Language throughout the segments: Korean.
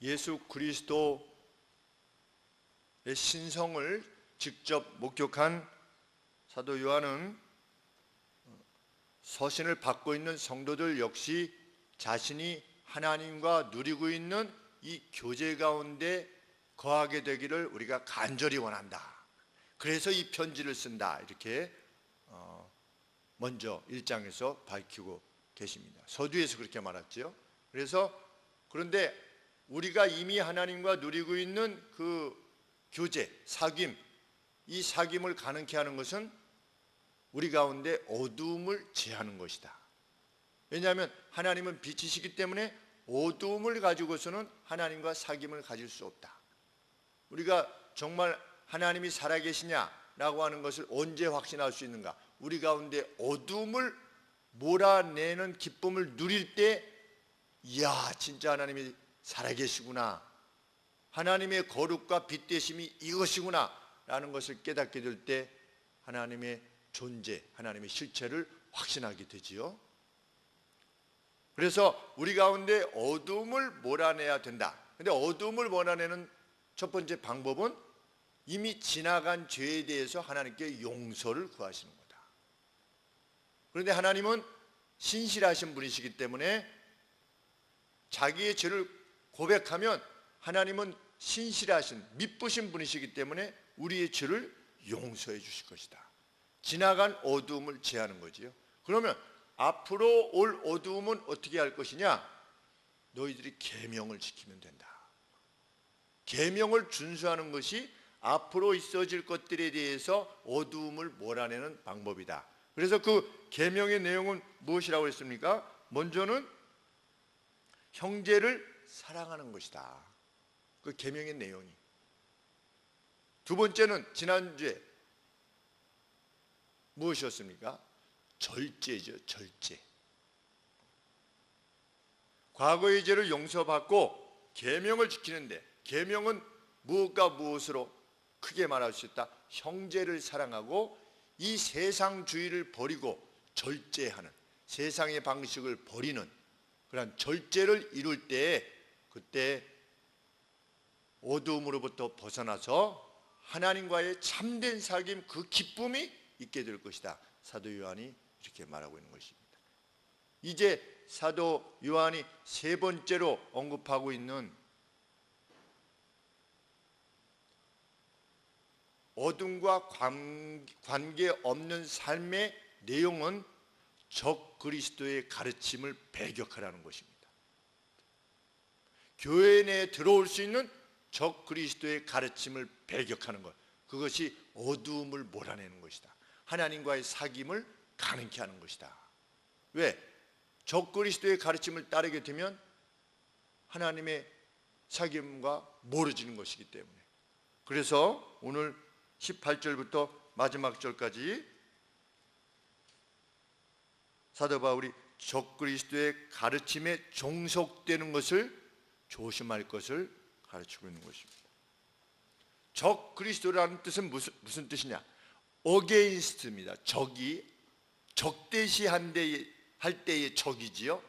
예수 그리스도의 신성을 직접 목격한 사도 요한은 서신을 받고 있는 성도들 역시 자신이 하나님과 누리고 있는 이 교제 가운데 거하게 되기를 우리가 간절히 원한다. 그래서 이 편지를 쓴다. 이렇게 먼저 1장에서 밝히고 계십니다. 서두에서 그렇게 말했죠. 그런데 우리가 이미 하나님과 누리고 있는 그 교제, 사귐, 이 사귐을 가능케 하는 것은 우리 가운데 어두움을 제하는 것이다. 왜냐하면 하나님은 빛이시기 때문에 어두움을 가지고서는 하나님과 사귐을 가질 수 없다. 우리가 정말 하나님이 살아계시냐라고 하는 것을 언제 확신할 수 있는가? 우리 가운데 어두움을 몰아내는 기쁨을 누릴 때, 이야, 진짜 하나님이 살아계시구나, 하나님의 거룩과 빛 되심이 이것이구나 라는 것을 깨닫게 될 때 하나님의 존재, 하나님의 실체를 확신하게 되지요. 그래서 우리 가운데 어두움을 몰아내야 된다. 근데 어두움을 몰아내는 첫 번째 방법은 이미 지나간 죄에 대해서 하나님께 용서를 구하시는 거다. 그런데 하나님은 신실하신 분이시기 때문에 자기의 죄를 고백하면 하나님은 신실하신, 미쁘신 분이시기 때문에 우리의 죄를 용서해 주실 것이다. 지나간 어두움을 제하는 거지요. 그러면 앞으로 올 어두움은 어떻게 할 것이냐? 너희들이 계명을 지키면 된다. 계명을 준수하는 것이 앞으로 있어질 것들에 대해서 어두움을 몰아내는 방법이다. 그래서 그 계명의 내용은 무엇이라고 했습니까? 먼저는 형제를 사랑하는 것이다. 그 계명의 내용이. 두 번째는 지난주에 무엇이었습니까? 절제죠. 절제. 과거의 죄를 용서받고 계명을 지키는데, 계명은 무엇과 무엇으로 크게 말할 수 있다? 형제를 사랑하고 이 세상주의를 버리고 절제하는, 세상의 방식을 버리는 그런 절제를 이룰 때, 그때 어두움으로부터 벗어나서 하나님과의 참된 사귐, 그 기쁨이 있게 될 것이다. 사도 요한이 이렇게 말하고 있는 것입니다. 이제 사도 요한이 세 번째로 언급하고 있는 어둠과 관계없는 삶의 내용은 적 그리스도의 가르침을 배격하라는 것입니다. 교회 내에 들어올 수 있는 적 그리스도의 가르침을 배격하는 것, 그것이 어두움을 몰아내는 것이다. 하나님과의 사귐을 가능케 하는 것이다. 왜? 적 그리스도의 가르침을 따르게 되면 하나님의 사귐과 멀어지는 것이기 때문에. 그래서 오늘 18절부터 마지막 절까지 사도 바울이 적 그리스도의 가르침에 종속되는 것을 조심할 것을 가르치고 있는 것입니다. 적 그리스도라는 뜻은 무슨 뜻이냐? 어게인스트입니다. 적이, 적대시할 때의 적이지요.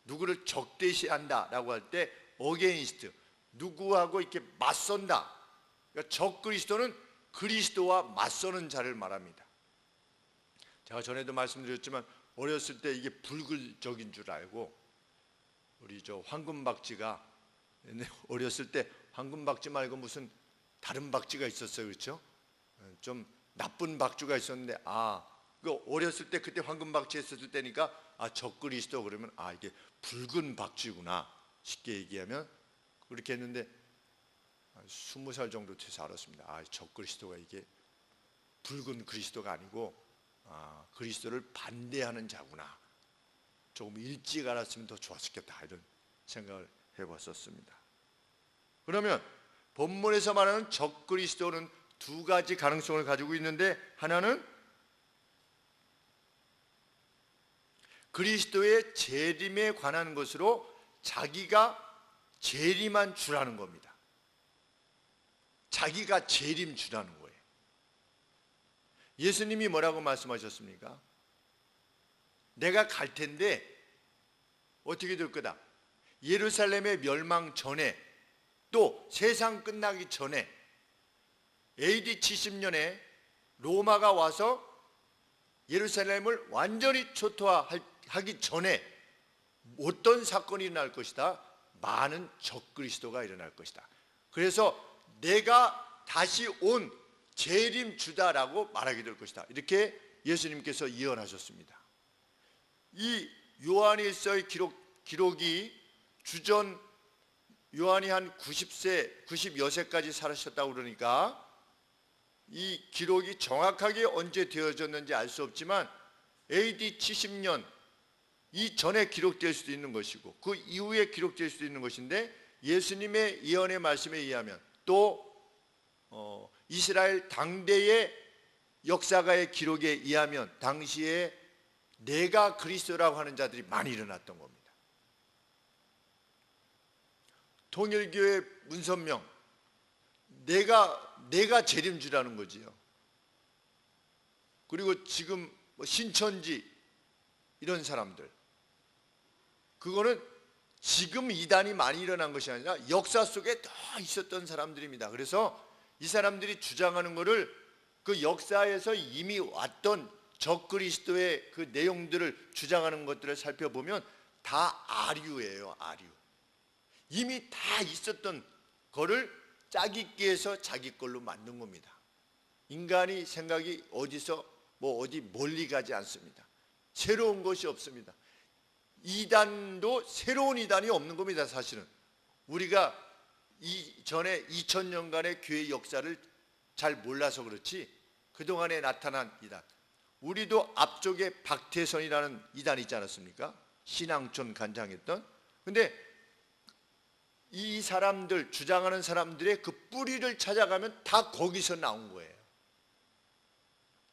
누구를 적대시한다라고 할 때 어게인스트, 누구하고 이렇게 맞선다. 그러니까 적 그리스도는 그리스도와 맞서는 자를 말합니다. 제가 전에도 말씀드렸지만 어렸을 때 이게 불글적인 줄 알고, 우리 황금박쥐가 어렸을 때 황금박쥐 말고 무슨 다른 박쥐가 있었어요. 그렇죠? 좀 나쁜 박쥐가 있었는데, 그 어렸을 때 그때 황금박쥐 했었을 때니까 적 그리스도 그러면 이게 붉은 박쥐구나, 쉽게 얘기하면 그렇게 했는데 20살 정도 돼서 알았습니다. 적 그리스도가 이게 붉은 그리스도가 아니고 그리스도를 반대하는 자구나. 조금 일찍 알았으면 더 좋았겠다, 이런 생각을 해봤었습니다. 그러면 본문에서 말하는 적 그리스도는 두 가지 가능성을 가지고 있는데, 하나는 그리스도의 재림에 관한 것으로 자기가 재림한 주라는 겁니다. 자기가 재림 주라는 거예요. 예수님이 뭐라고 말씀하셨습니까? 내가 갈 텐데 어떻게 될 거다? 예루살렘의 멸망 전에 또 세상 끝나기 전에 AD 70년에 로마가 와서 예루살렘을 완전히 초토화하기 전에 어떤 사건이 일어날 것이다? 많은 적그리스도가 일어날 것이다. 그래서 내가 다시 온 재림 주다라고 말하게 될 것이다. 이렇게 예수님께서 예언하셨습니다. 이 요한일서의 기록이 주전 요한이 한 90세, 90여세까지 살으셨다고 그러니까 이 기록이 정확하게 언제 되어졌는지 알 수 없지만 AD 70년 이전에 기록될 수도 있는 것이고 그 이후에 기록될 수도 있는 것인데 예수님의 예언의 말씀에 의하면 또 이스라엘 당대의 역사가의 기록에 의하면 당시에 내가 그리스도라고 하는 자들이 많이 일어났던 겁니다. 통일교회 문선명 내가 재림주라는 거지요. 그리고 지금 신천지 이런 사람들 그거는 지금 이단이 많이 일어난 것이 아니라 역사 속에 다 있었던 사람들입니다. 그래서 이 사람들이 주장하는 것을 그 역사에서 이미 왔던 적그리스도의 그 내용들을 주장하는 것들을 살펴보면 다 아류예요. 아류. 이미 다 있었던 거를 짜깁기 해서 자기 걸로 만든 겁니다. 인간이 생각이 어디서 어디 멀리 가지 않습니다. 새로운 것이 없습니다. 이단도 새로운 이단이 없는 겁니다. 사실은 우리가 이전에 2000년간의 교회 역사를 잘 몰라서 그렇지 그동안에 나타난 이단, 우리도 앞쪽에 박태선이라는 이단이 있지 않았습니까? 신앙촌 간장했던. 근데 이 사람들 주장하는 사람들의 그 뿌리를 찾아가면 다 거기서 나온 거예요.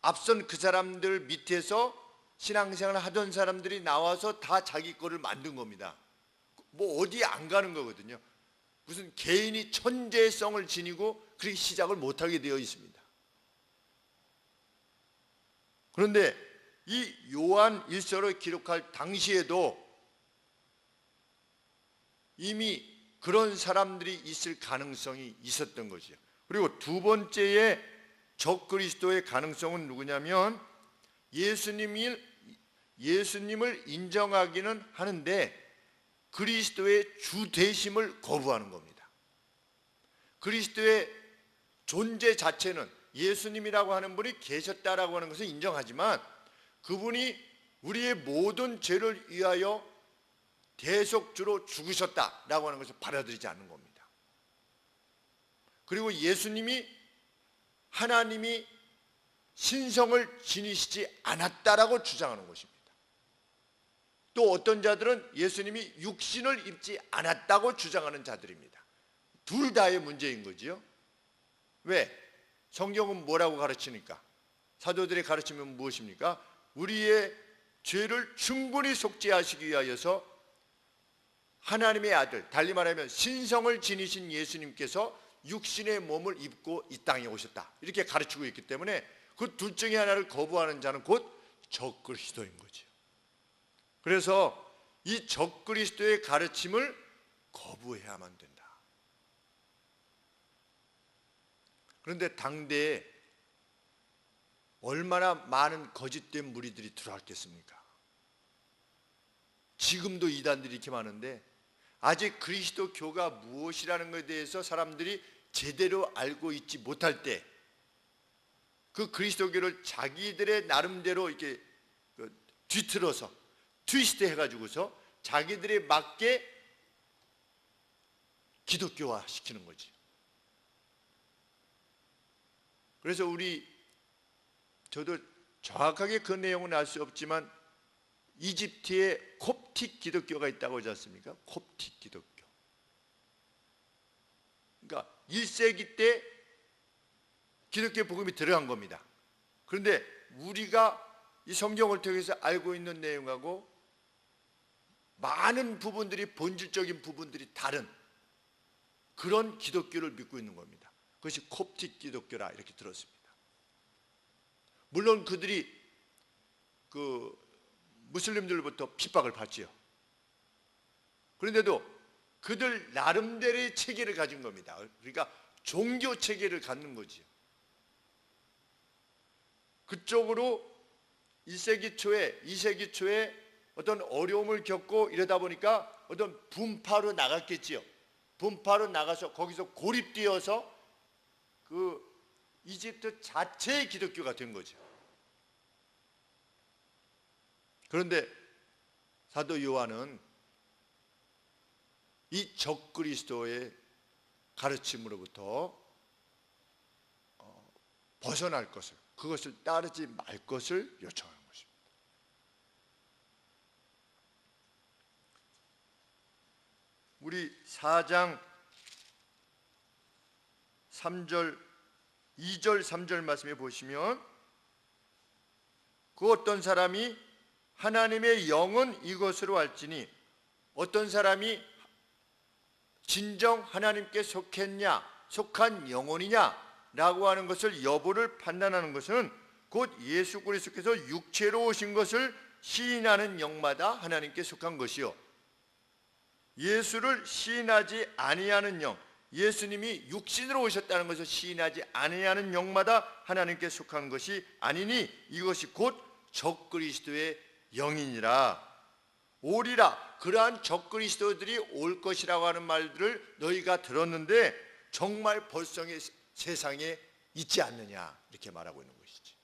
앞선 그 사람들 밑에서 신앙생활을 하던 사람들이 나와서 다 자기 거를 만든 겁니다. 어디 안 가는 거거든요. 무슨 개인이 천재성을 지니고 그렇게 시작을 못하게 되어 있습니다. 그런데 이 요한 일서를 기록할 당시에도 이미 그런 사람들이 있을 가능성이 있었던 거죠. 그리고 두 번째의 적그리스도의 가능성은 누구냐면 예수님을 인정하기는 하는데 그리스도의 주 되심을 거부하는 겁니다. 그리스도의 존재 자체는 예수님이라고 하는 분이 계셨다라고 하는 것을 인정하지만 그분이 우리의 모든 죄를 위하여 대속주로 죽으셨다라고 하는 것을 받아들이지 않는 겁니다. 그리고 예수님이 하나님이 신성을 지니시지 않았다라고 주장하는 것입니다. 또 어떤 자들은 예수님이 육신을 입지 않았다고 주장하는 자들입니다. 둘 다의 문제인 거지요. 왜? 성경은 뭐라고 가르치니까? 사도들의 가르침은 무엇입니까? 우리의 죄를 충분히 속죄하시기 위하여서 하나님의 아들, 달리 말하면 신성을 지니신 예수님께서 육신의 몸을 입고 이 땅에 오셨다. 이렇게 가르치고 있기 때문에 그 둘 중에 하나를 거부하는 자는 곧 적그리스도인 거죠. 그래서 이 적그리스도의 가르침을 거부해야만 된다. 그런데 당대에 얼마나 많은 거짓된 무리들이 들어왔겠습니까? 지금도 이단들이 이렇게 많은데 아직 그리스도교가 무엇이라는 것에 대해서 사람들이 제대로 알고 있지 못할 때 그 그리스도교를 자기들의 나름대로 이렇게 뒤틀어서 트위스트 해가지고서 자기들에 맞게 기독교화 시키는 거지. 그래서 저도 정확하게 그 내용은 알 수 없지만 이집트에 콥틱 기독교가 있다고 하지 않습니까? 콥틱 기독교. 그러니까 1세기 때 기독교 복음이 들어간 겁니다. 그런데 우리가 이 성경을 통해서 알고 있는 내용하고 많은 부분들이 본질적인 부분들이 다른 그런 기독교를 믿고 있는 겁니다. 그것이 콥틱 기독교라 이렇게 들었습니다. 물론 그들이 무슬림들로부터 핍박을 받지요. 그런데도 그들 나름대로의 체계를 가진 겁니다. 그러니까 종교 체계를 갖는 거지요. 그쪽으로 1세기 초에 2세기 초에 어떤 어려움을 겪고 이러다 보니까 어떤 분파로 나갔겠지요. 분파로 나가서 거기서 고립되어서 그 이집트 자체의 기독교가 된 거죠. 그런데 사도 요한은 이 적그리스도의 가르침으로부터 벗어날 것을, 그것을 따르지 말 것을 요청하는 것입니다. 우리 4장 3절 2절 3절 말씀에 보시면 그 어떤 사람이 하나님의 영은 이것으로 알지니 어떤 사람이 진정 하나님께 속한 영혼이냐 라고 하는 것을 여부를 판단하는 것은 곧 예수 그리스도께서 육체로 오신 것을 시인하는 영마다 하나님께 속한 것이요, 예수를 시인하지 아니하는 영, 예수님이 육신으로 오셨다는 것을 시인하지 아니하는 영마다 하나님께 속한 것이 아니니 이것이 곧 적그리스도의 영이니라. 오리라. 그러한 적그리스도들이 올 것이라고 하는 말들을 너희가 들었는데 정말 벌써 세상에 있지 않느냐, 이렇게 말하고 있는 것이지.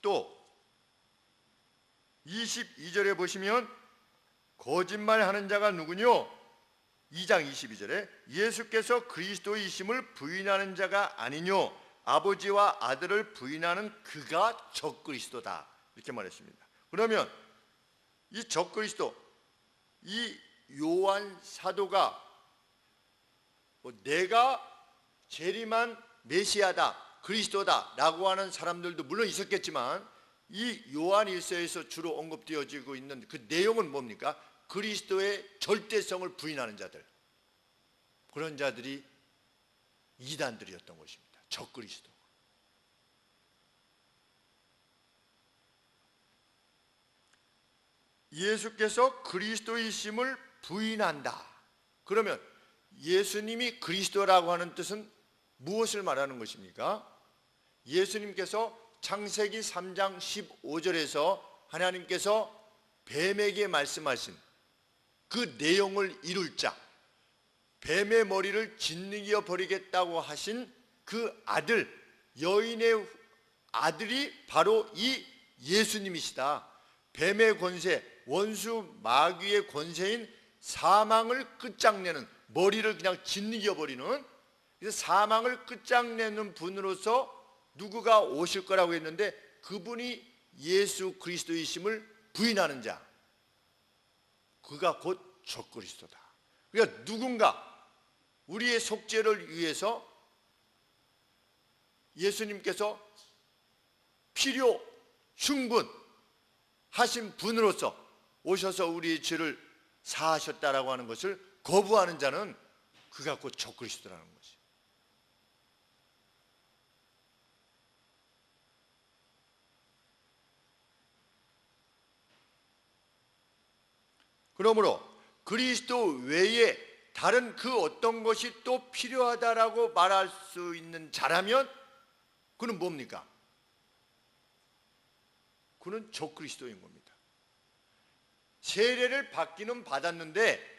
또 22절에 보시면 거짓말하는 자가 누구뇨? 2장 22절에 예수께서 그리스도이심을 부인하는 자가 아니뇨? 아버지와 아들을 부인하는 그가 적그리스도다, 이렇게 말했습니다. 그러면 이 적그리스도, 이 요한 사도가 내가 재림한 메시아다, 그리스도다 라고 하는 사람들도 물론 있었겠지만 이 요한 1서에서 주로 언급되어지고 있는 그 내용은 뭡니까? 그리스도의 절대성을 부인하는 자들, 그런 자들이 이단들이었던 것입니다. 적그리스도. 예수께서 그리스도이심을 부인한다. 그러면 예수님이 그리스도라고 하는 뜻은 무엇을 말하는 것입니까? 예수님께서 창세기 3장 15절에서 하나님께서 뱀에게 말씀하신 그 내용을 이룰 자, 뱀의 머리를 짓이겨 버리겠다고 하신 그 아들, 여인의 아들이 바로 이 예수님이시다. 뱀의 권세, 원수 마귀의 권세인 사망을 끝장내는, 머리를 그냥 짓이겨 버리는, 그래서 사망을 끝장내는 분으로서 누구가 오실 거라고 했는데 그분이 예수 그리스도이심을 부인하는 자, 그가 곧 적그리스도다. 그러니까 누군가 우리의 속죄를 위해서 예수님께서 필요 충분하신 분으로서 오셔서 우리의 죄를 사하셨다라고 하는 것을 거부하는 자는 그가 곧 적그리스도라는 것이. 그러므로 그리스도 외에 다른 그 어떤 것이 또 필요하다라고 말할 수 있는 자라면 그는 뭡니까? 그는 적그리스도인 겁니다. 세례를 받기는 받았는데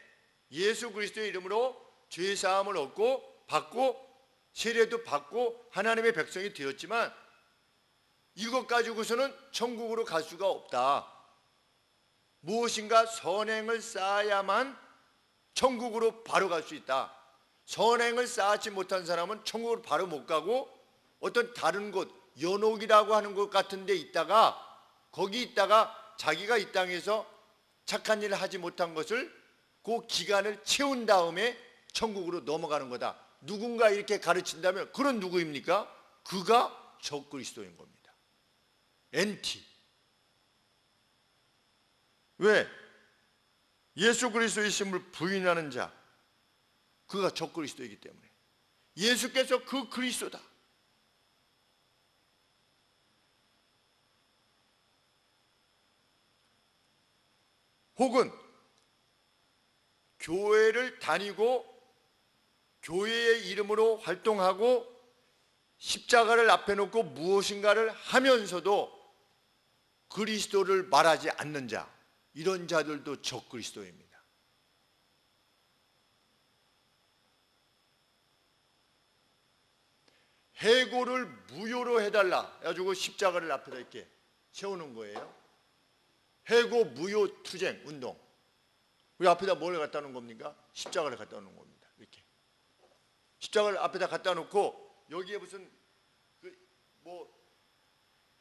예수 그리스도의 이름으로 죄 사함을 받고 세례도 받고 하나님의 백성이 되었지만 이것 가지고서는 천국으로 갈 수가 없다. 무엇인가 선행을 쌓아야만 천국으로 바로 갈 수 있다. 선행을 쌓지 못한 사람은 천국으로 바로 못 가고 어떤 다른 곳, 연옥이라고 하는 곳 같은 데 있다가 거기 있다가 자기가 이 땅에서 착한 일을 하지 못한 것을 그 기간을 채운 다음에 천국으로 넘어가는 거다. 누군가 이렇게 가르친다면 그런 누구입니까? 그가 적그리스도인 겁니다. NT. 왜? 예수 그리스도이심을 부인하는 자, 그가 적그리스도이기 때문에. 예수께서 그 그리스도다. 혹은 교회를 다니고 교회의 이름으로 활동하고 십자가를 앞에 놓고 무엇인가를 하면서도 그리스도를 말하지 않는 자, 이런 자들도 적그리스도입니다. 해고를 무효로 해달라 해가지고 십자가를 앞에다 이렇게 세우는 거예요. 해고 무효 투쟁 운동. 우리 앞에다 뭘 갖다 놓은 겁니까? 십자가를 갖다 놓은 겁니다. 이렇게 십자가를 앞에다 갖다 놓고 여기에 무슨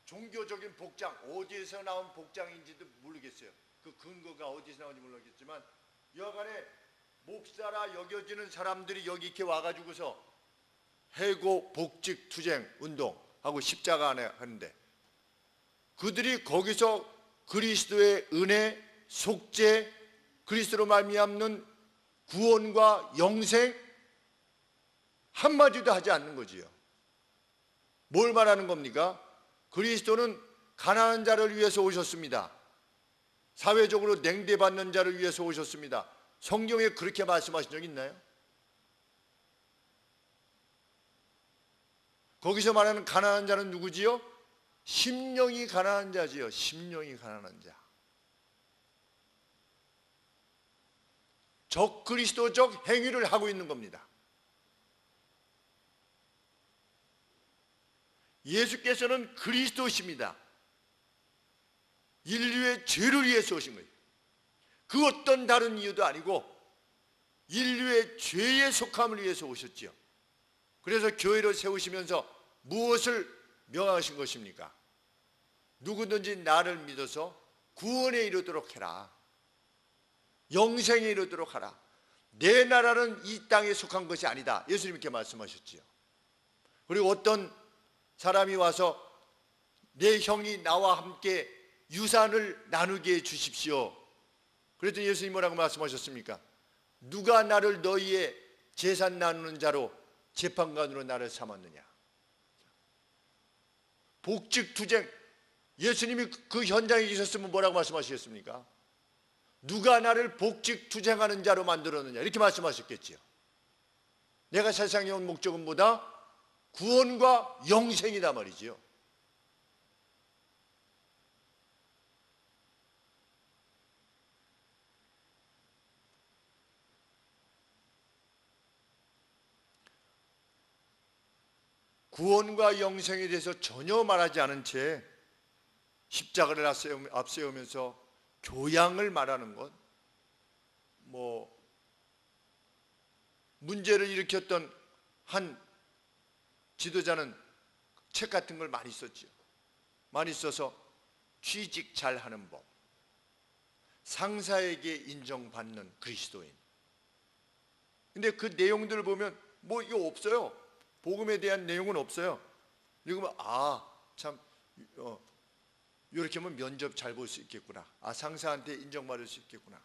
종교적인 복장, 어디에서 나온 복장인지도 모르겠어요. 그 근거가 어디서 나온지 모르겠지만 여간에 목사라 여겨지는 사람들이 여기 이렇게 와가지고서 해고 복직 투쟁 운동하고 십자가 안에 하는데, 그들이 거기서 그리스도의 은혜, 속죄, 그리스도로 말미암는 구원과 영생 한마디도 하지 않는 거지요. 뭘 말하는 겁니까? 그리스도는 가난한 자를 위해서 오셨습니다. 사회적으로 냉대받는 자를 위해서 오셨습니다. 성경에 그렇게 말씀하신 적 있나요? 거기서 말하는 가난한 자는 누구지요? 심령이 가난한 자지요. 심령이 가난한 자. 적그리스도적 행위를 하고 있는 겁니다. 예수께서는 그리스도십니다. 인류의 죄를 위해서 오신 거예요. 그 어떤 다른 이유도 아니고 인류의 죄에 속함을 위해서 오셨지요. 그래서 교회를 세우시면서 무엇을 명하신 것입니까? 누구든지 나를 믿어서 구원에 이르도록 해라. 영생에 이르도록 하라. 내 나라는 이 땅에 속한 것이 아니다. 예수님께 말씀하셨지요. 그리고 어떤 사람이 와서 내 형이 나와 함께 유산을 나누게 해 주십시오. 그랬더니 예수님 뭐라고 말씀하셨습니까? 누가 나를 너희의 재산 나누는 자로 재판관으로 나를 삼았느냐. 복직투쟁, 예수님이 그 현장에 계셨으면 뭐라고 말씀하시겠습니까? 누가 나를 복직투쟁하는 자로 만들었느냐, 이렇게 말씀하셨겠지요. 내가 세상에 온 목적은 뭐다? 구원과 영생이다 말이지요. 구원과 영생에 대해서 전혀 말하지 않은 채 십자가를 앞세우면서 교양을 말하는 것, 문제를 일으켰던 한 지도자는 책 같은 걸 많이 썼죠. 많이 써서 취직 잘하는 법, 상사에게 인정받는 그리스도인. 근데 그 내용들을 보면 이거 없어요. 복음에 대한 내용은 없어요. 읽으면 참 이렇게 하면 면접 잘 볼 수 있겠구나. 상사한테 인정받을 수 있겠구나.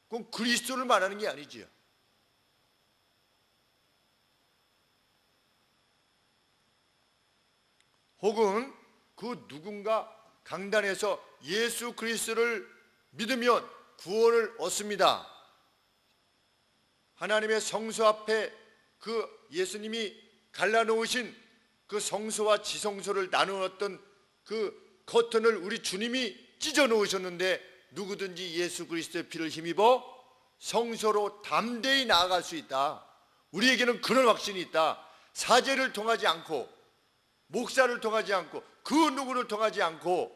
그건 그리스도를 말하는 게 아니지요. 혹은 그 누군가 강단에서 예수 그리스도를 믿으면 구원을 얻습니다. 하나님의 성소 앞에 그 예수님이 갈라놓으신 그 성소와 지성소를 나누었던 그 커튼을 우리 주님이 찢어 놓으셨는데, 누구든지 예수 그리스도의 피를 힘입어 성소로 담대히 나아갈 수 있다. 우리에게는 그런 확신이 있다. 사제를 통하지 않고, 목사를 통하지 않고, 그 누구를 통하지 않고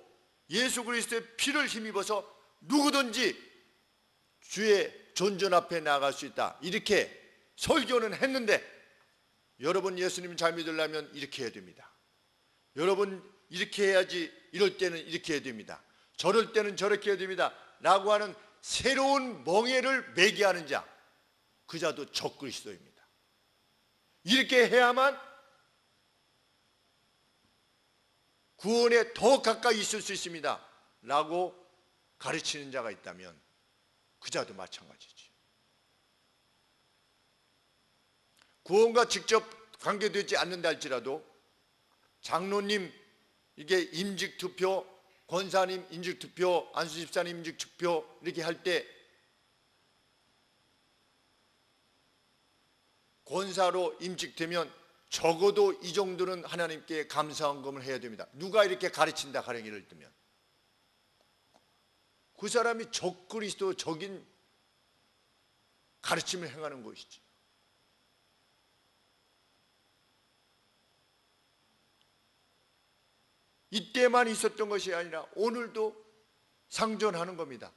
예수 그리스도의 피를 힘입어서 누구든지 주의 존전 앞에 나아갈 수 있다. 이렇게 설교는 했는데, 여러분 예수님 잘 믿으려면 이렇게 해야 됩니다. 여러분 이렇게 해야지, 이럴 때는 이렇게 해야 됩니다. 저럴 때는 저렇게 해야 됩니다. 라고 하는 새로운 멍에를 매게 하는 자, 그 자도 적그리스도입니다. 이렇게 해야만 구원에 더 가까이 있을 수 있습니다. 라고 가르치는 자가 있다면 그 자도 마찬가지죠. 구원과 직접 관계되지 않는다 할지라도 장로님 이게 임직투표 권사님 임직투표, 안수집사님 임직투표 이렇게 할 때 권사로 임직되면 적어도 이 정도는 하나님께 감사헌금을 해야 됩니다. 누가 이렇게 가르친다 가령 예를 들면 그 사람이 적그리스도적인 가르침을 행하는 것이지. 이때만 있었던 것이 아니라 오늘도 상존하는 겁니다.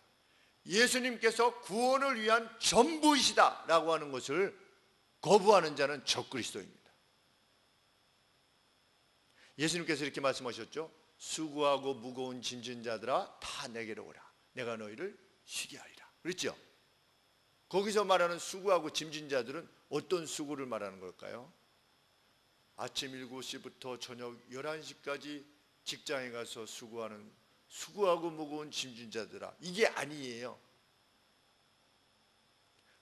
예수님께서 구원을 위한 전부이시다라고 하는 것을 거부하는 자는 적그리스도입니다. 예수님께서 이렇게 말씀하셨죠. 수고하고 무거운 짐진 자들아 다 내게로 오라. 내가 너희를 쉬게 하리라. 그렇죠? 거기서 말하는 수고하고 짐진 자들은 어떤 수고를 말하는 걸까요? 아침 7시부터 저녁 11시까지 직장에 가서 수고하고 무거운 짐진 자들아, 이게 아니에요.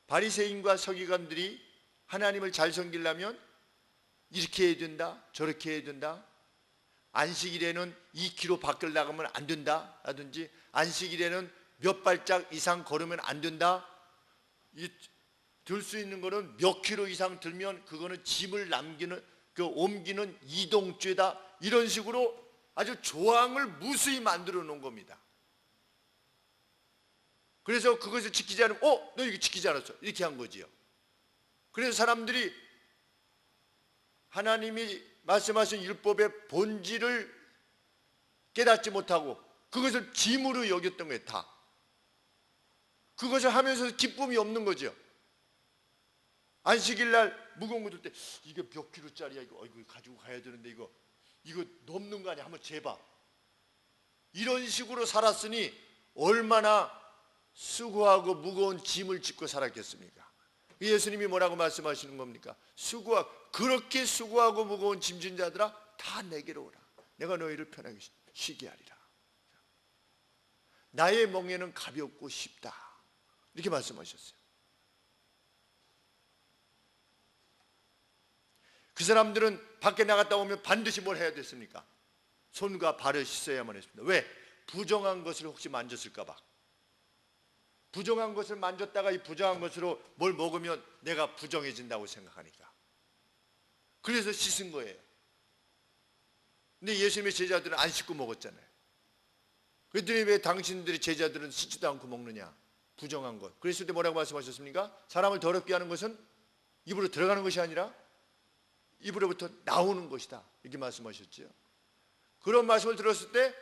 바리새인과 서기관들이 하나님을 잘 섬기려면 이렇게 해야 된다, 저렇게 해야 된다, 안식일에는 2km 밖을 나가면 안 된다 라든지 안식일에는 몇 발짝 이상 걸으면 안 된다, 들 수 있는 거는 몇 킬로 이상 들면 그거는 짐을 옮기는 이동죄다, 이런 식으로 아주 조항을 무수히 만들어 놓은 겁니다. 그래서 그것을 지키지 않으면 너 이거 지키지 않았어, 이렇게 한 거지요. 그래서 사람들이 하나님이 말씀하신 율법의 본질을 깨닫지 못하고 그것을 짐으로 여겼던 거예요. 다 그것을 하면서 기쁨이 없는 거죠. 안식일 날 무거운 거 들 때 이게 몇 킬로짜리야, 이거 가지고 가야 되는데 이거 넘는 거 아니야, 한번 재봐. 이런 식으로 살았으니 얼마나 수고하고 무거운 짐을 짓고 살았겠습니까? 예수님이 뭐라고 말씀하시는 겁니까? 그렇게 수고하고 무거운 짐진 자들아 다 내게로 오라. 내가 너희를 편하게 쉬게 하리라. 나의 멍에는 가볍고 쉽다, 이렇게 말씀하셨어요. 그 사람들은 밖에 나갔다 오면 반드시 뭘 해야 됐습니까? 손과 발을 씻어야만 했습니다. 왜? 부정한 것을 혹시 만졌을까 봐. 부정한 것을 만졌다가 이 부정한 것으로 뭘 먹으면 내가 부정해진다고 생각하니까. 그래서 씻은 거예요. 근데 예수님의 제자들은 안 씻고 먹었잖아요. 그랬더니 왜 당신들의 제자들은 씻지도 않고 먹느냐? 부정한 것. 그랬을 때 뭐라고 말씀하셨습니까? 사람을 더럽게 하는 것은 입으로 들어가는 것이 아니라 입으로부터 나오는 것이다, 이렇게 말씀하셨죠. 그런 말씀을 들었을 때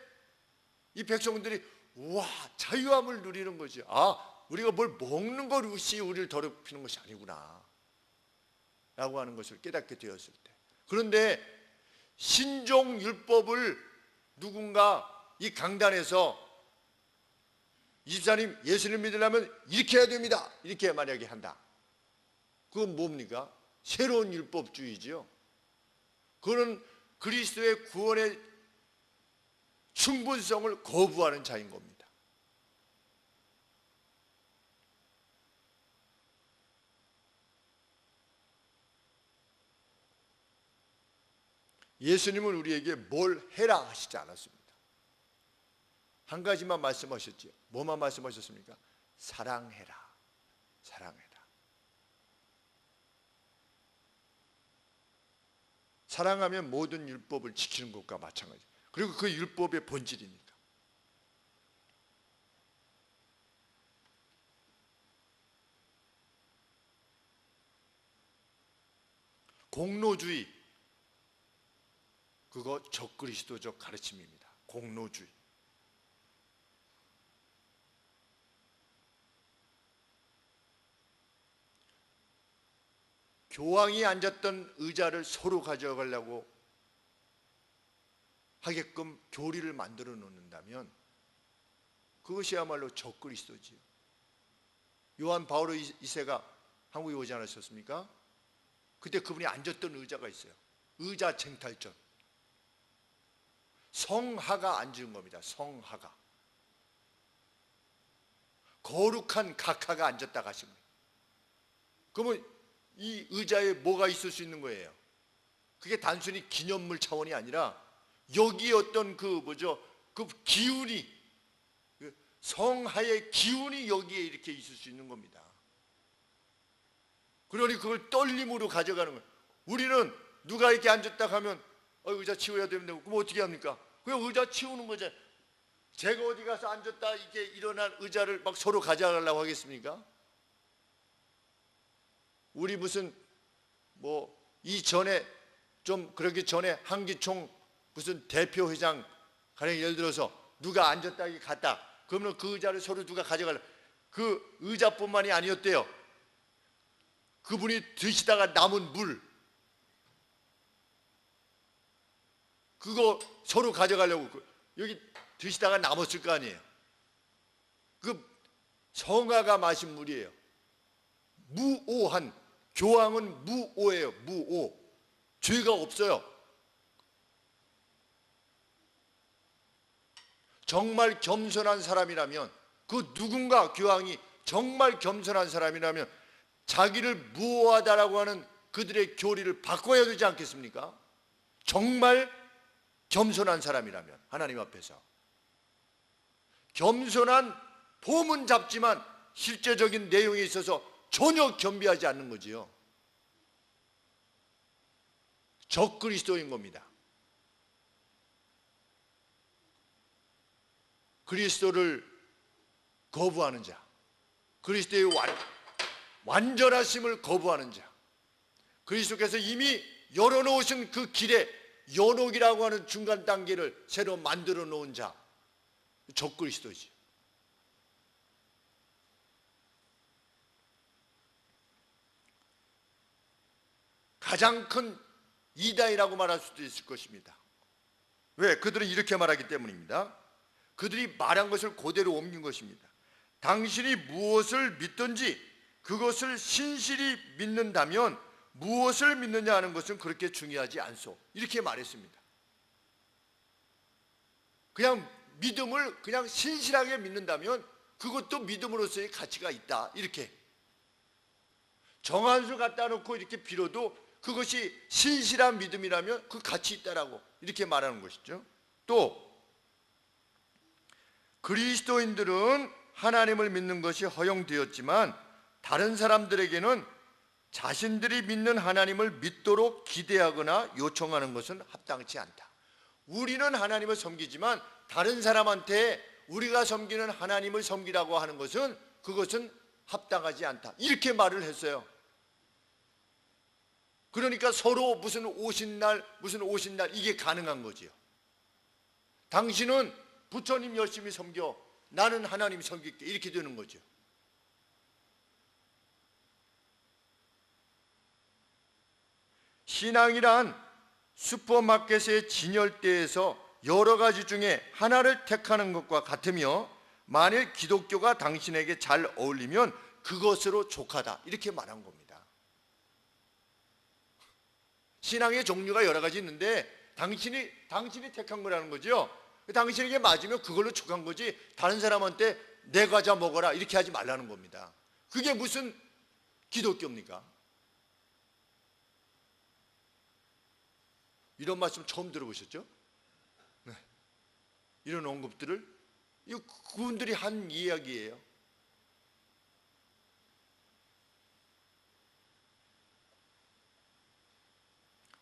이 백성들이 와, 자유함을 누리는 거죠. 우리가 뭘 먹는 것이 우리를 더럽히는 것이 아니구나 라고 하는 것을 깨닫게 되었을 때. 그런데 신종율법을 누군가 이 강단에서 이집사님 예수님 믿으려면 이렇게 해야 됩니다, 이렇게 만약에 한다, 그건 뭡니까? 새로운 율법주의죠. 그는 그리스도의 구원의 충분성을 거부하는 자인 겁니다. 예수님은 우리에게 뭘 해라 하시지 않았습니다. 한 가지만 말씀하셨죠. 뭐만 말씀하셨습니까? 사랑해라, 사랑해라. 사랑하면 모든 율법을 지키는 것과 마찬가지. 그리고 그 율법의 본질이니까. 공로주의, 그거 적그리스도적 가르침입니다. 공로주의. 교황이 앉았던 의자를 서로 가져가려고 하게끔 교리를 만들어 놓는다면 그것이야말로 적그리스도지요. 요한 바오로 2세가 한국에 오지 않으셨습니까? 그때 그분이 앉았던 의자가 있어요. 의자 쟁탈전. 성하가 앉은 겁니다. 성하가. 거룩한 각하가 앉았다 가신 거예요. 그러면 이 의자에 뭐가 있을 수 있는 거예요? 그게 단순히 기념물 차원이 아니라 여기 어떤 그 기운이, 성하의 기운이 여기에 이렇게 있을 수 있는 겁니다. 그러니 그걸 떨림으로 가져가는 거예요. 우리는 누가 이렇게 앉았다 하면 의자 치워야 되는데 그럼 어떻게 합니까? 그냥 의자 치우는 거죠. 제가 어디 가서 앉았다 이게 일어난 의자를 막 서로 가져가려고 하겠습니까? 우리 무슨 뭐 이전에 좀 그러기 전에 한기총 무슨 대표회장 가령 예를 들어서 누가 앉았다 이게 갔다 그러면 그 의자를 서로 누가 가져가려 그 의자뿐만이 아니었대요. 그분이 드시다가 남은 물 그거 서로 가져가려고 여기 드시다가 남았을 거 아니에요. 그 성화가 마신 물이에요. 무오한 교황은 무오예요. 무오. 죄가 없어요. 정말 겸손한 사람이라면 그 누군가 교황이 정말 겸손한 사람이라면 자기를 무오하다라고 하는 그들의 교리를 바꿔야 되지 않겠습니까? 정말 겸손한 사람이라면 하나님 앞에서 겸손한 폼은 잡지만 실제적인 내용에 있어서 전혀 겸비하지 않는 거지요. 적그리스도인 겁니다. 그리스도를 거부하는 자, 그리스도의 완전하심을 거부하는 자, 그리스도께서 이미 열어놓으신 그 길에 연옥이라고 하는 중간 단계를 새로 만들어 놓은 자, 적그리스도지. 가장 큰 이단이라고 말할 수도 있을 것입니다. 왜? 그들은 이렇게 말하기 때문입니다. 그들이 말한 것을 그대로 옮긴 것입니다. 당신이 무엇을 믿든지 그것을 신실히 믿는다면 무엇을 믿느냐 하는 것은 그렇게 중요하지 않소. 이렇게 말했습니다. 그냥 믿음을 그냥 신실하게 믿는다면 그것도 믿음으로서의 가치가 있다. 이렇게 정한수 갖다 놓고 이렇게 빌어도 그것이 신실한 믿음이라면 그 가치 있다라고 이렇게 말하는 것이죠. 또 그리스도인들은 하나님을 믿는 것이 허용되었지만 다른 사람들에게는 자신들이 믿는 하나님을 믿도록 기대하거나 요청하는 것은 합당치 않다. 우리는 하나님을 섬기지만 다른 사람한테 우리가 섬기는 하나님을 섬기라고 하는 것은 그것은 합당하지 않다. 이렇게 말을 했어요. 그러니까 서로 무슨 오신날 이게 가능한 거지요. 당신은 부처님 열심히 섬겨, 나는 하나님 섬길게, 이렇게 되는 거죠. 신앙이란 슈퍼마켓의 진열대에서 여러 가지 중에 하나를 택하는 것과 같으며 만일 기독교가 당신에게 잘 어울리면 그것으로 족하다. 이렇게 말한 겁니다. 신앙의 종류가 여러 가지 있는데 당신이 택한 거라는 거죠. 당신에게 맞으면 그걸로 족한 거지 다른 사람한테 내 과자 먹어라 이렇게 하지 말라는 겁니다. 그게 무슨 기독교입니까? 이런 말씀 처음 들어보셨죠? 네. 이런 언급들을 그분들이 한 이야기예요.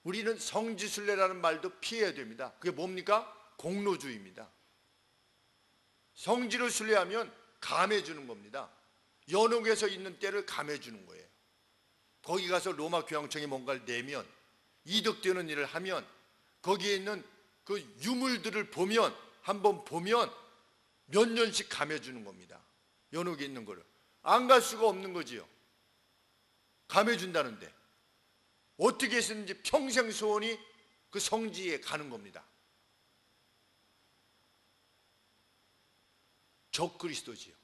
우리는 성지순례라는 말도 피해야 됩니다. 그게 뭡니까? 공로주의입니다. 성지를 순례하면 감해주는 겁니다. 연옥에서 있는 때를 감해주는 거예요. 거기 가서 로마 교황청에 뭔가를 내면 이득되는 일을 하면 거기에 있는 그 유물들을 보면 한번 보면 몇 년씩 감해주는 겁니다. 연옥에 있는 거를 안 갈 수가 없는 거지요. 감해준다는데 어떻게 했는지 평생 소원이 그 성지에 가는 겁니다. 적그리스도지요.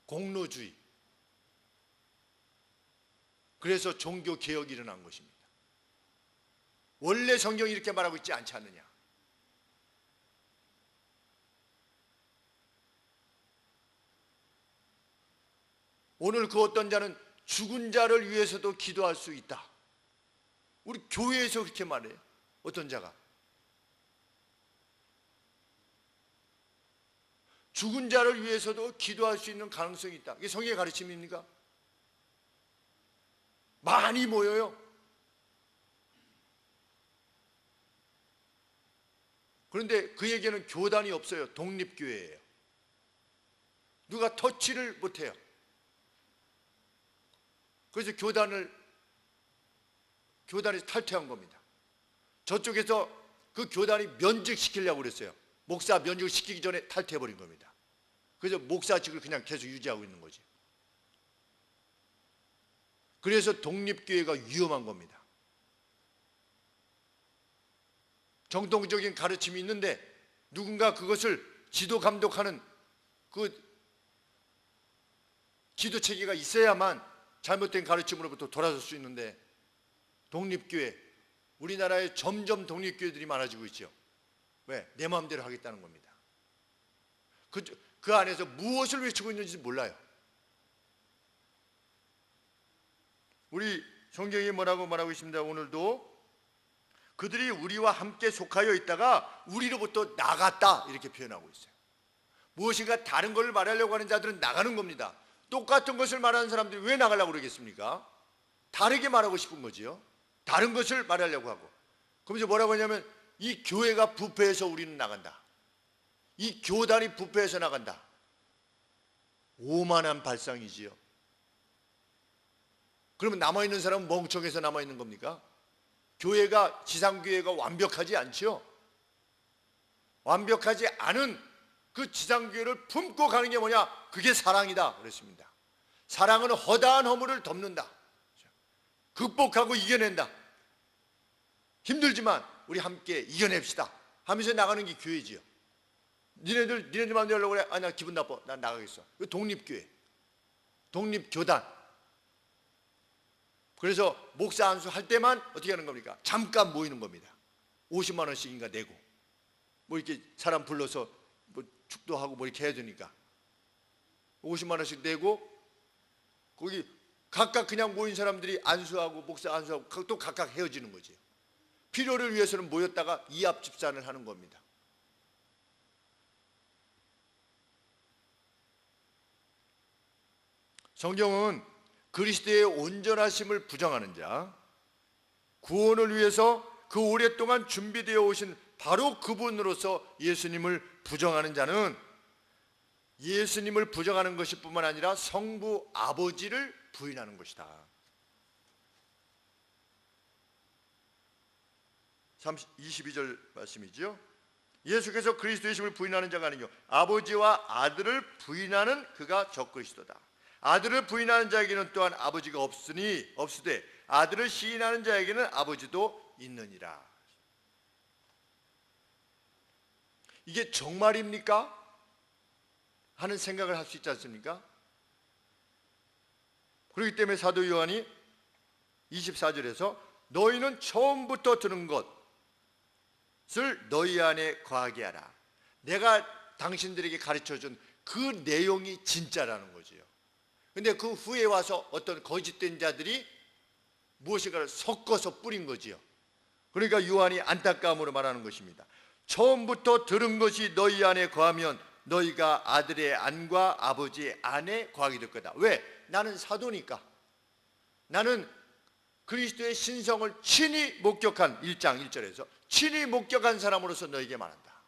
공로주의. 그래서 종교개혁이 일어난 것입니다. 원래 성경이 이렇게 말하고 있지 않지 않느냐. 오늘 그 어떤 자는 죽은 자를 위해서도 기도할 수 있다. 우리 교회에서 그렇게 말해요. 어떤 자가 죽은 자를 위해서도 기도할 수 있는 가능성이 있다. 이게 성경의 가르침입니까? 많이 모여요. 그런데 그에게는 교단이 없어요. 독립교회예요. 누가 터치를 못해요. 그래서 교단에서 탈퇴한 겁니다. 저쪽에서 그 교단이 면직시키려고 그랬어요. 목사 면직시키기 전에 탈퇴해버린 겁니다. 그래서 목사직을 그냥 계속 유지하고 있는 거지. 그래서 독립교회가 위험한 겁니다. 정통적인 가르침이 있는데 누군가 그것을 지도 감독하는 그 지도 체계가 있어야만 잘못된 가르침으로부터 돌아설 수 있는데, 독립교회, 우리나라에 점점 독립교회들이 많아지고 있죠. 왜? 내 마음대로 하겠다는 겁니다. 그 안에서 무엇을 외치고 있는지 몰라요. 우리 성경이 뭐라고 말하고 있습니다. 오늘도 그들이 우리와 함께 속하여 있다가 우리로부터 나갔다, 이렇게 표현하고 있어요. 무엇인가 다른 걸 말하려고 하는 자들은 나가는 겁니다. 똑같은 것을 말하는 사람들이 왜 나가려고 그러겠습니까? 다르게 말하고 싶은 거지요. 다른 것을 말하려고 하고. 그러면서 뭐라고 하냐면, 이 교회가 부패해서 우리는 나간다. 이 교단이 부패해서 나간다. 오만한 발상이지요. 그러면 남아있는 사람은 멍청해서 남아있는 겁니까? 교회가, 지상교회가 완벽하지 않지요. 완벽하지 않은 그 지상교회를 품고 가는 게 뭐냐? 그게 사랑이다 그랬습니다. 사랑은 허다한 허물을 덮는다. 극복하고 이겨낸다. 힘들지만 우리 함께 이겨냅시다 하면서 나가는 게 교회지요. 니네들 마음대로 하려고 그래? 아, 나 기분 나빠. 난 나가겠어. 이거 독립교회, 독립교단. 그래서 목사 안수 할 때만 어떻게 하는 겁니까? 잠깐 모이는 겁니다. 50만 원씩인가 내고, 뭐 이렇게 사람 불러서 뭐 축도하고 뭐 이렇게 해야 되니까 50만 원씩 내고, 거기 각각 그냥 모인 사람들이 안수하고 목사 안수하고 또 각각 헤어지는 거지. 필요를 위해서는 모였다가 이합집산을 하는 겁니다. 성경은 그리스도의 온전하심을 부정하는 자, 구원을 위해서 그 오랫동안 준비되어 오신 바로 그분으로서 예수님을 부정하는 자는 예수님을 부정하는 것일 뿐만 아니라 성부 아버지를 부인하는 것이다. 22절 말씀이죠. 예수께서 그리스도이심을 부인하는 자가 아니요 아버지와 아들을 부인하는 그가 적그리스도다. 아들을 부인하는 자에게는 또한 아버지가 없으되 아들을 시인하는 자에게는 아버지도 있느니라. 이게 정말입니까? 하는 생각을 할 수 있지 않습니까? 그렇기 때문에 사도 요한이 24절에서 너희는 처음부터 들은 것을 너희 안에 거하게 하라. 내가 당신들에게 가르쳐준 그 내용이 진짜라는 거지요. 근데 그 후에 와서 어떤 거짓된 자들이 무엇인가를 섞어서 뿌린 거지요. 그러니까 요한이 안타까움으로 말하는 것입니다. 처음부터 들은 것이 너희 안에 거하면 너희가 아들의 안과 아버지의 안에 거하게 될 거다. 왜? 나는 사도니까. 나는 그리스도의 신성을 친히 목격한 1장 1절에서 친히 목격한 사람으로서 너희에게 말한다.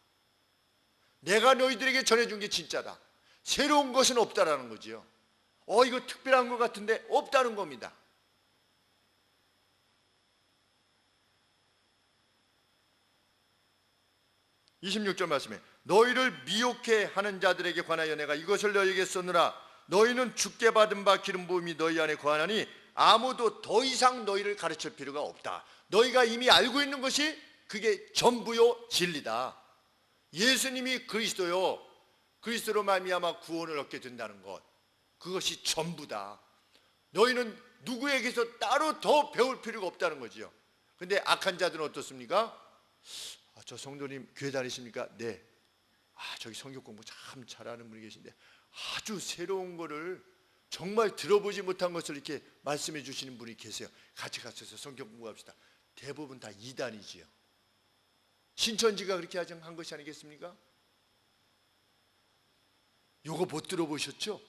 내가 너희들에게 전해준 게 진짜다. 새로운 것은 없다라는 거지요. 이거 특별한 것 같은데 없다는 겁니다. (26절) 말씀에 너희를 미혹해 하는 자들에게 관하여 내가 이것을 너희에게 썼느라 너희는 주께 받은 바 기름 부음이 너희 안에 거하나니 아무도 더 이상 너희를 가르칠 필요가 없다. 너희가 이미 알고 있는 것이 그게 전부요 진리다. 예수님이 그리스도요, 그리스도로 말미암아 구원을 얻게 된다는 것, 그것이 전부다. 너희는 누구에게서 따로 더 배울 필요가 없다는 거지요. 근데 악한 자들은 어떻습니까? 저 성도님 교회 다니십니까? 네. 저기 성경 공부 참 잘하는 분이 계신데 아주 새로운 거를 정말 들어보지 못한 것을 이렇게 말씀해 주시는 분이 계세요. 같이 가셔서 성경 공부합시다. 대부분 다 이단이지요. 신천지가 그렇게 한 것이 아니겠습니까? 요거 못 들어보셨죠?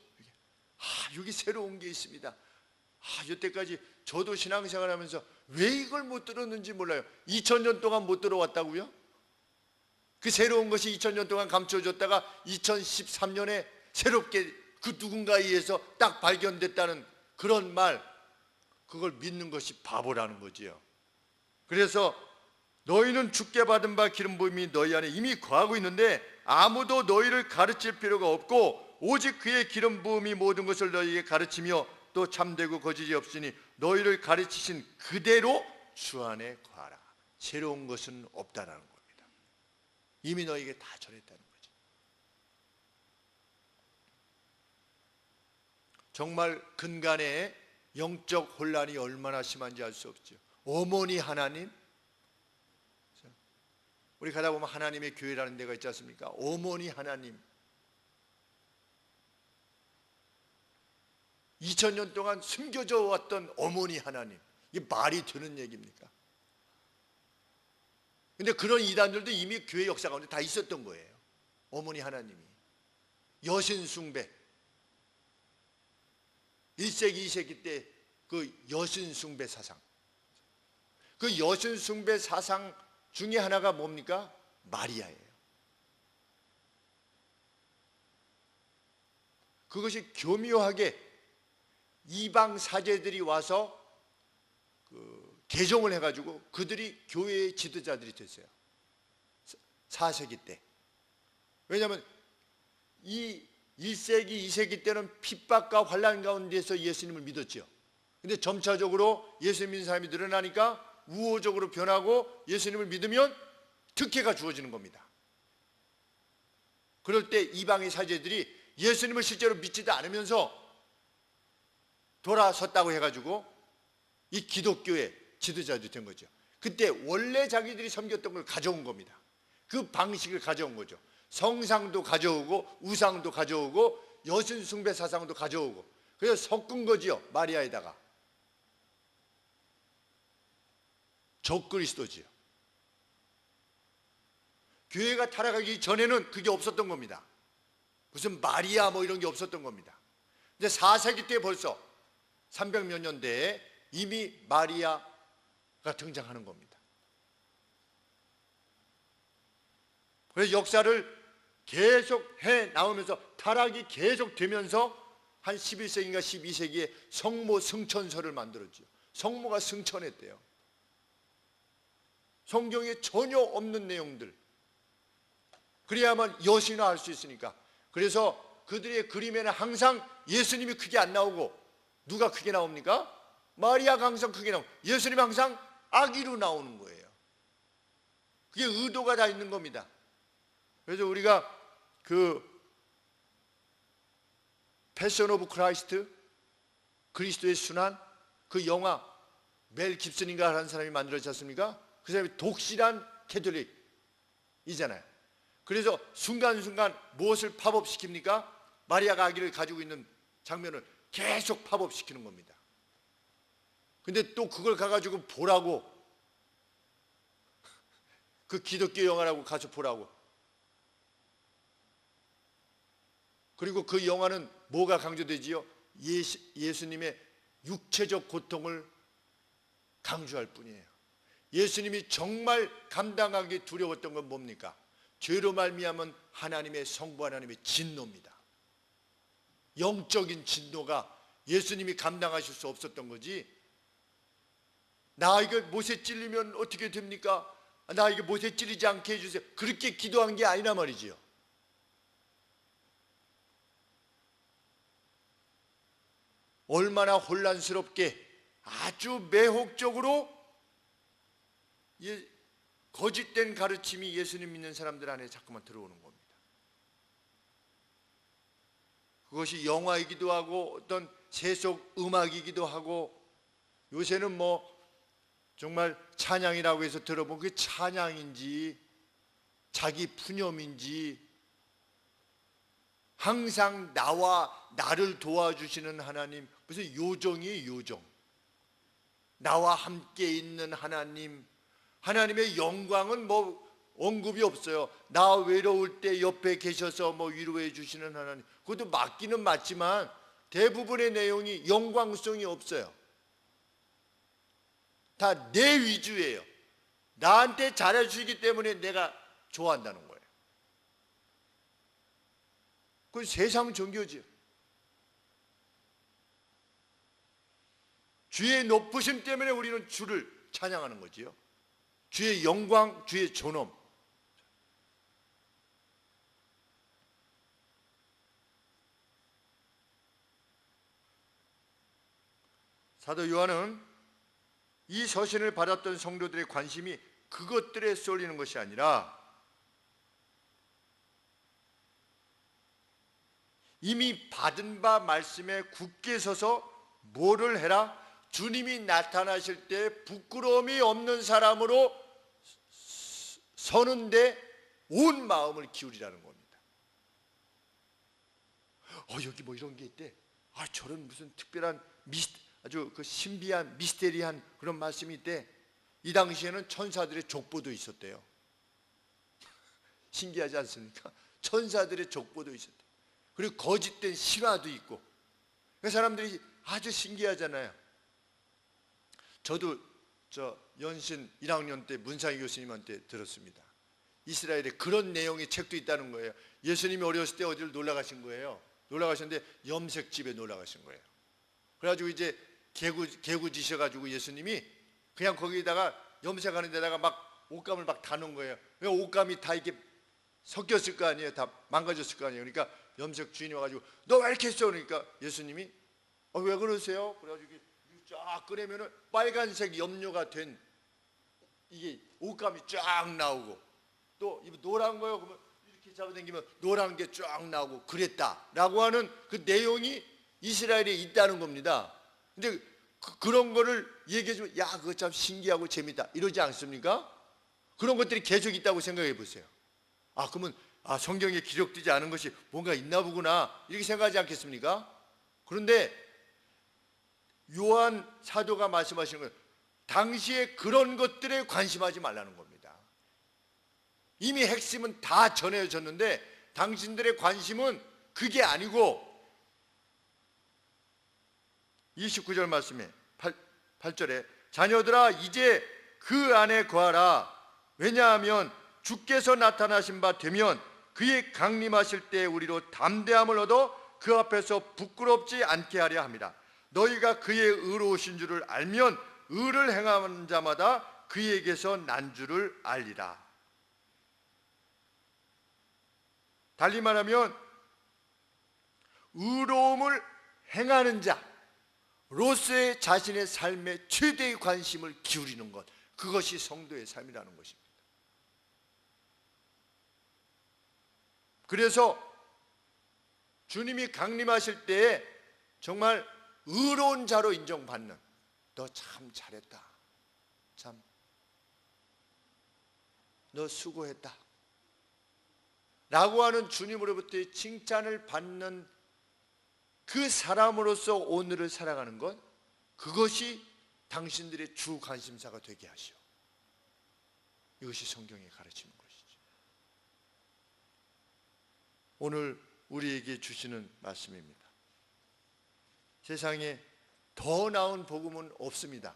여기 새로운 게 있습니다. 여태까지 저도 신앙생활 하면서 왜 이걸 못 들었는지 몰라요. 2000년 동안 못 들어왔다고요? 그 새로운 것이 2000년 동안 감춰졌다가 2013년에 새롭게 그 누군가에 의해서 딱 발견됐다는 그런 말, 그걸 믿는 것이 바보라는 거지요. 그래서 너희는 주께 받은 바 기름 부음이 너희 안에 이미 거하고 있는데 아무도 너희를 가르칠 필요가 없고 오직 그의 기름 부음이 모든 것을 너희에게 가르치며 또 참되고 거짓이 없으니 너희를 가르치신 그대로 주 안에 거하라. 새로운 것은 없다라는 겁니다. 이미 너희에게 다 전했다는 거죠. 정말 근간에 영적 혼란이 얼마나 심한지 알 수 없죠. 어머니 하나님, 우리 가다 보면 하나님의 교회라는 데가 있지 않습니까? 어머니 하나님, 2000년 동안 숨겨져 왔던 어머니 하나님, 이게 말이 되는 얘기입니까? 근데 그런 이단들도 이미 교회 역사 가운데 다 있었던 거예요. 어머니 하나님이 여신 숭배, 1세기 2세기 때 그 여신 숭배 사상, 그 여신 숭배 사상 중에 하나가 뭡니까? 마리아예요. 그것이 교묘하게 이방 사제들이 와서 개종을 해가지고 그들이 교회의 지도자들이 됐어요. 4세기 때. 왜냐하면 이 1세기, 2세기 때는 핍박과 환난 가운데서 예수님을 믿었죠. 근데 점차적으로 예수 믿는 사람이 늘어나니까 우호적으로 변하고 예수님을 믿으면 특혜가 주어지는 겁니다. 그럴 때 이방의 사제들이 예수님을 실제로 믿지도 않으면서 돌아섰다고 해가지고 이 기독교의 지도자들이 된 거죠. 그때 원래 자기들이 섬겼던 걸 가져온 겁니다. 그 방식을 가져온 거죠. 성상도 가져오고 우상도 가져오고 여신 숭배 사상도 가져오고, 그래서 섞은 거지요. 마리아에다가 적그리스도지요. 교회가 타락하기 전에는 그게 없었던 겁니다. 무슨 마리아 뭐 이런 게 없었던 겁니다. 근데 4세기 때 벌써 300몇 년대에 이미 마리아가 등장하는 겁니다. 그래서 역사를 계속 해 나오면서 타락이 계속 되면서 한 11세기인가 12세기에 성모 승천서를 만들었죠. 성모가 승천했대요. 성경에 전혀 없는 내용들, 그래야만 여신화할 수 있으니까. 그래서 그들의 그림에는 항상 예수님이 크게 안 나오고 누가 크게 나옵니까? 마리아가 항상 크게 나오고 예수님이 항상 아기로 나오는 거예요. 그게 의도가 다 있는 겁니다. 그래서 우리가 그 패션 오브 크라이스트, 그리스도의 순환, 그 영화 멜 깁슨인가 하는 사람이 만들었지 않습니까? 그 사람이 독실한 캐톨릭이잖아요. 그래서 순간순간 무엇을 팝업시킵니까? 마리아가 아기를 가지고 있는 장면을 계속 팝업시키는 겁니다. 근데 또 그걸 가가지고 보라고, 그 기독교 영화라고 가서 보라고. 그리고 그 영화는 뭐가 강조되지요? 예수님의 육체적 고통을 강조할 뿐이에요. 예수님이 정말 감당하기 두려웠던 건 뭡니까? 죄로 말미암은 하나님의 성부 하나님의 진노입니다. 영적인 진노가 예수님이 감당하실 수 없었던 거지. 나 이거 못에 찔리면 어떻게 됩니까? 나 이거 못에 찔리지 않게 해주세요. 그렇게 기도한 게 아니라 말이지요. 얼마나 혼란스럽게 아주 매혹적으로 거짓된 가르침이 예수님 믿는 사람들 안에 자꾸만 들어오는 겁니다. 그것이 영화이기도 하고 어떤 세속 음악이기도 하고, 요새는 뭐 정말 찬양이라고 해서 들어보면 그게 찬양인지 자기 푸념인지, 항상 나를 도와주시는 하나님, 무슨 요정이에요, 요정. 나와 함께 있는 하나님, 하나님의 영광은 뭐 언급이 없어요. 나 외로울 때 옆에 계셔서 뭐 위로해 주시는 하나님. 그것도 맞기는 맞지만 대부분의 내용이 영광성이 없어요. 다 내 위주예요. 나한테 잘해주시기 때문에 내가 좋아한다는 거예요. 그건 세상 종교죠. 주의 높으심 때문에 우리는 주를 찬양하는 거지요. 주의 영광, 주의 존엄. 사도 요한은 이 서신을 받았던 성도들의 관심이 그것들에 쏠리는 것이 아니라 이미 받은 바 말씀에 굳게 서서 뭐를 해라? 주님이 나타나실 때 부끄러움이 없는 사람으로 서는데 온 마음을 기울이라는 겁니다. 여기 뭐 이런 게 있대. 저런 무슨 특별한 아주 그 신비한 미스테리한 그런 말씀이 있대. 이 당시에는 천사들의 족보도 있었대요. 신기하지 않습니까? 천사들의 족보도 있었대. 그리고 거짓된 신화도 있고. 그 사람들이 아주 신기하잖아요. 저도 연신 1학년 때 문상희 교수님한테 들었습니다. 이스라엘에 그런 내용의 책도 있다는 거예요. 예수님이 어렸을 때 어디를 놀러 가신 거예요. 놀러 가셨는데 염색집에 놀러 가신 거예요. 그래가지고 이제 개구 지셔가지고 예수님이 그냥 거기다가 염색하는 데다가 막 옷감을 막 다는 거예요. 옷감이 다 이렇게 섞였을 거 아니에요. 다 망가졌을 거 아니에요. 그러니까 염색 주인이 와가지고 너 왜 이렇게 했어? 그러니까 예수님이 왜 그러세요? 그래가지고 쫙 끄내면은 빨간색 염료가 된 이게 옷감이 쫙 나오고 또 노란 거요. 그러면 이렇게 잡아당기면 노란 게 쫙 나오고 그랬다라고 하는 그 내용이 이스라엘에 있다는 겁니다. 근데 그런 거를 얘기해주면 그거 참 신기하고 재밌다 이러지 않습니까? 그런 것들이 계속 있다고 생각해 보세요. 그러면 성경에 기록되지 않은 것이 뭔가 있나 보구나 이렇게 생각하지 않겠습니까? 그런데 요한 사도가 말씀하시는 건 당시에 그런 것들에 관심하지 말라는 겁니다. 이미 핵심은 다 전해졌는데 당신들의 관심은 그게 아니고 29절 말씀에 8절에 자녀들아 이제 그 안에 거하라. 왜냐하면 주께서 나타나신 바 되면 그의 강림하실 때 우리로 담대함을 얻어 그 앞에서 부끄럽지 않게 하려 합니다. 너희가 그의 의로우신 줄을 알면 의를 행하는 자마다 그에게서 난 줄을 알리라. 달리 말하면 의로움을 행하는 자로서의 자신의 삶에 최대의 관심을 기울이는 것, 그것이 성도의 삶이라는 것입니다. 그래서 주님이 강림하실 때에 정말 의로운 자로 인정받는, 너 참 잘했다, 참 너 수고했다 라고 하는 주님으로부터의 칭찬을 받는 그 사람으로서 오늘을 살아가는 것, 그것이 당신들의 주 관심사가 되게 하시오. 이것이 성경의 가르치는 것이죠. 오늘 우리에게 주시는 말씀입니다. 세상에 더 나은 복음은 없습니다.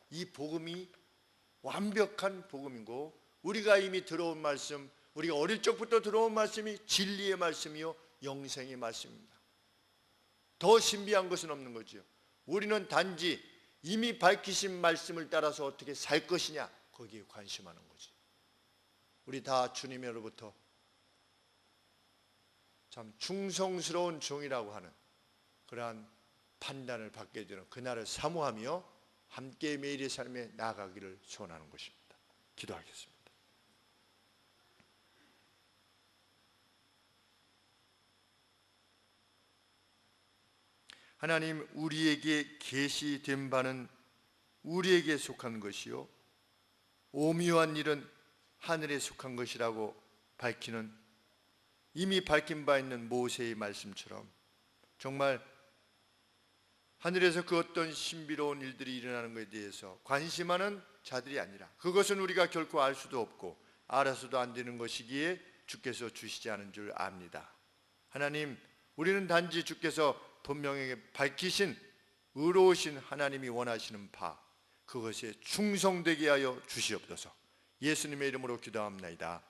이 복음이 완벽한 복음이고 우리가 이미 들어온 말씀, 우리가 어릴 적부터 들어온 말씀이 진리의 말씀이요 영생의 말씀입니다. 더 신비한 것은 없는 거죠. 우리는 단지 이미 밝히신 말씀을 따라서 어떻게 살 것이냐, 거기에 관심하는 거지. 우리 다 주님으로부터 참 충성스러운 종이라고 하는 그러한 판단을 받게 되는 그날을 사모하며 함께 매일의 삶에 나아가기를 소원하는 것입니다. 기도하겠습니다. 하나님, 우리에게 계시된 바는 우리에게 속한 것이요 오묘한 일은 하늘에 속한 것이라고 밝히는, 이미 밝힌 바 있는 모세의 말씀처럼 정말 하늘에서 그 어떤 신비로운 일들이 일어나는 것에 대해서 관심하는 자들이 아니라, 그것은 우리가 결코 알 수도 없고 알아서도 안 되는 것이기에 주께서 주시지 않은 줄 압니다. 하나님, 우리는 단지 주께서 분명하게 밝히신 의로우신 하나님이 원하시는 바, 그것에 충성되게 하여 주시옵소서. 예수님의 이름으로 기도합나이다.